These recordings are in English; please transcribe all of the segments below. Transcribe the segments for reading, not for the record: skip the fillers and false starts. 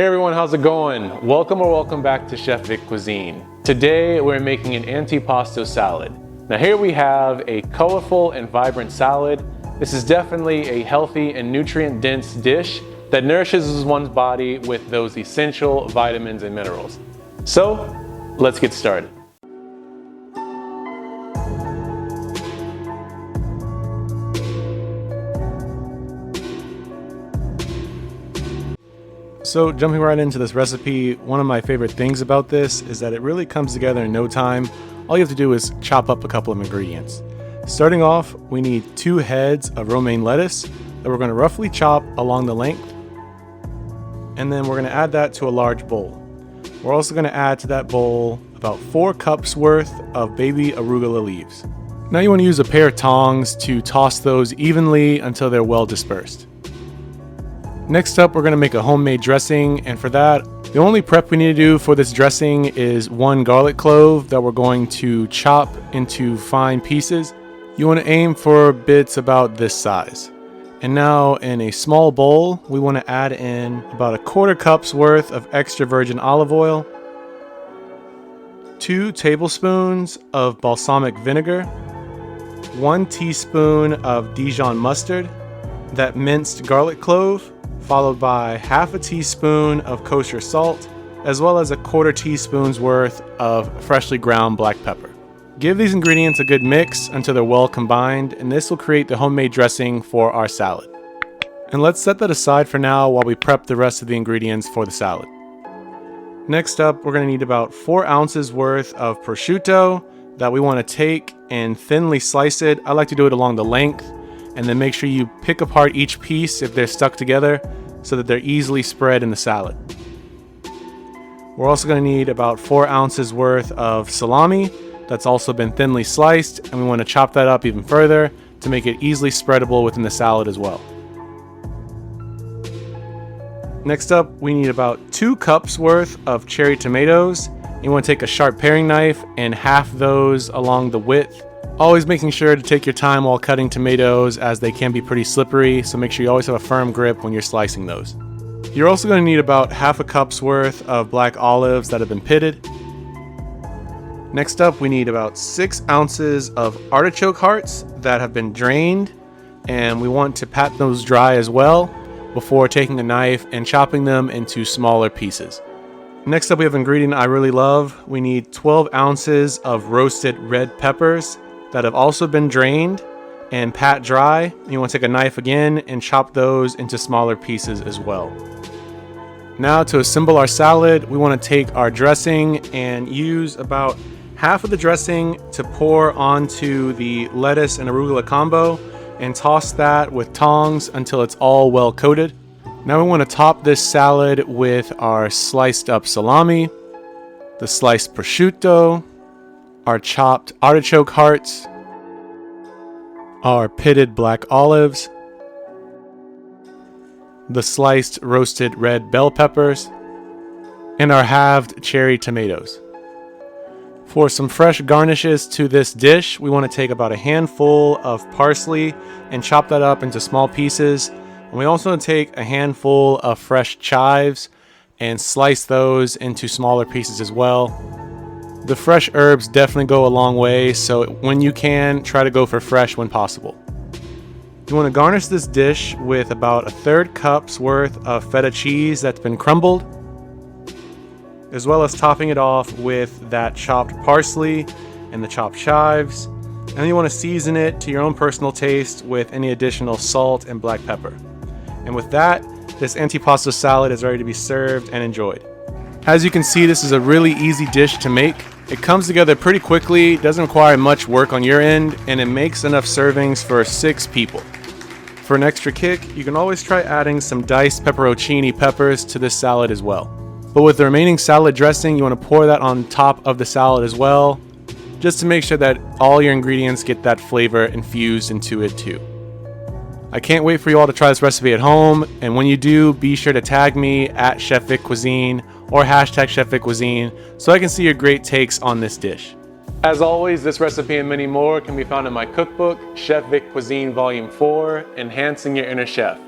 Hey everyone, how's it going? Welcome back to Chef Vic Cuisine. Today we're making an antipasto salad. Now here we have a colorful and vibrant salad. This is definitely a healthy and nutrient-dense dish that nourishes one's body with those essential vitamins and minerals. So, let's get started. So jumping right into this recipe, one of my favorite things about this is that it really comes together in no time. All you have to do is chop up a couple of ingredients. Starting off, we need 2 heads of romaine lettuce that we're going to roughly chop along the length. And then we're going to add that to a large bowl. We're also going to add to that bowl about 4 cups worth of baby arugula leaves. Now you want to use a pair of tongs to toss those evenly until they're well dispersed. Next up, we're going to make a homemade dressing, and for that, the only prep we need to do for this dressing is 1 garlic clove that we're going to chop into fine pieces. You want to aim for bits about this size. And now in a small bowl, we want to add in about 1/4 cups worth of extra virgin olive oil, 2 tablespoons of balsamic vinegar, 1 teaspoon of Dijon mustard, that minced garlic clove, followed by 1/2 teaspoon of kosher salt, as well as 1/4 teaspoon's worth of freshly ground black pepper. Give these ingredients a good mix until they're well combined, and this will create the homemade dressing for our salad. And let's set that aside for now while we prep the rest of the ingredients for the salad. Next up, we're going to need about 4 ounces worth of prosciutto that we want to take and thinly slice it. I like to do it along the length, and then make sure you pick apart each piece if they're stuck together so that they're easily spread in the salad. We're also going to need about 4 ounces worth of salami that's also been thinly sliced, and we want to chop that up even further to make it easily spreadable within the salad as well. Next up, we need about 2 cups worth of cherry tomatoes. You want to take a sharp paring knife and half those along the width. Always making sure to take your time while cutting tomatoes, as they can be pretty slippery, so make sure you always have a firm grip when you're slicing those. You're also going to need about 1/2 cup's worth of black olives that have been pitted. Next up, we need about 6 ounces of artichoke hearts that have been drained, and we want to pat those dry as well before taking a knife and chopping them into smaller pieces. Next up, we have an ingredient I really love. We need 12 ounces of roasted red peppers that have also been drained and pat dry. You want to take a knife again and chop those into smaller pieces as well. Now to assemble our salad, we want to take our dressing and use about half of the dressing to pour onto the lettuce and arugula combo and toss that with tongs until it's all well coated. Now we want to top this salad with our sliced up salami, the sliced prosciutto, our chopped artichoke hearts, our pitted black olives, the sliced roasted red bell peppers, and our halved cherry tomatoes. For some fresh garnishes to this dish, we want to take about a handful of parsley and chop that up into small pieces. And we also want to take a handful of fresh chives and slice those into smaller pieces as well. The fresh herbs definitely go a long way, so when you can, try to go for fresh when possible. You want to garnish this dish with about 1/3 cup's worth of feta cheese that's been crumbled, as well as topping it off with that chopped parsley and the chopped chives. And then you want to season it to your own personal taste with any additional salt and black pepper. And with that, this antipasto salad is ready to be served and enjoyed. As you can see, this is a really easy dish to make. It comes together pretty quickly, doesn't require much work on your end, and it makes enough servings for 6 people. For an extra kick, you can always try adding some diced pepperoncini peppers to this salad as well. But with the remaining salad dressing, you want to pour that on top of the salad as well, just to make sure that all your ingredients get that flavor infused into it too. I can't wait for you all to try this recipe at home, and when you do, be sure to tag me at Chef Vic Cuisine or hashtag Chef Vic Cuisine so I can see your great takes on this dish. As always, this recipe and many more can be found in my cookbook, Chef Vic Cuisine Volume 4, Enhancing Your Inner Chef.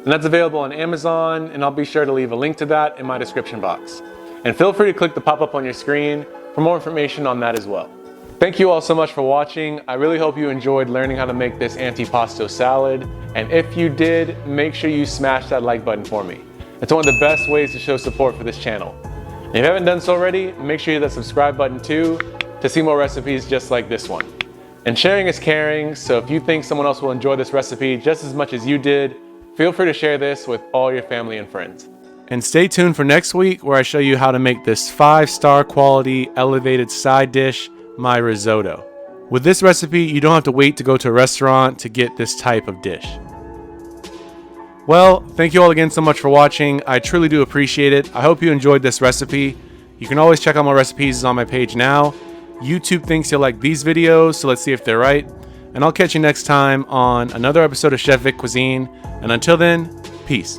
And that's available on Amazon, and I'll be sure to leave a link to that in my description box. And feel free to click the pop-up on your screen for more information on that as well. Thank you all so much for watching. I really hope you enjoyed learning how to make this antipasto salad. And if you did, make sure you smash that like button for me. It's one of the best ways to show support for this channel. And if you haven't done so already, make sure you hit that subscribe button too to see more recipes just like this one. And sharing is caring, so if you think someone else will enjoy this recipe just as much as you did, feel free to share this with all your family and friends. And stay tuned for next week where I show you how to make this 5-star quality elevated side dish, my risotto. With this recipe, you don't have to wait to go to a restaurant to get this type of dish. Well, thank you all again so much for watching. I truly do appreciate it. I hope you enjoyed this recipe. You can always check out my recipes on my page now. YouTube thinks you'll like these videos, so let's see if they're right. And I'll catch you next time on another episode of Chef Vic Cuisine. And until then, peace.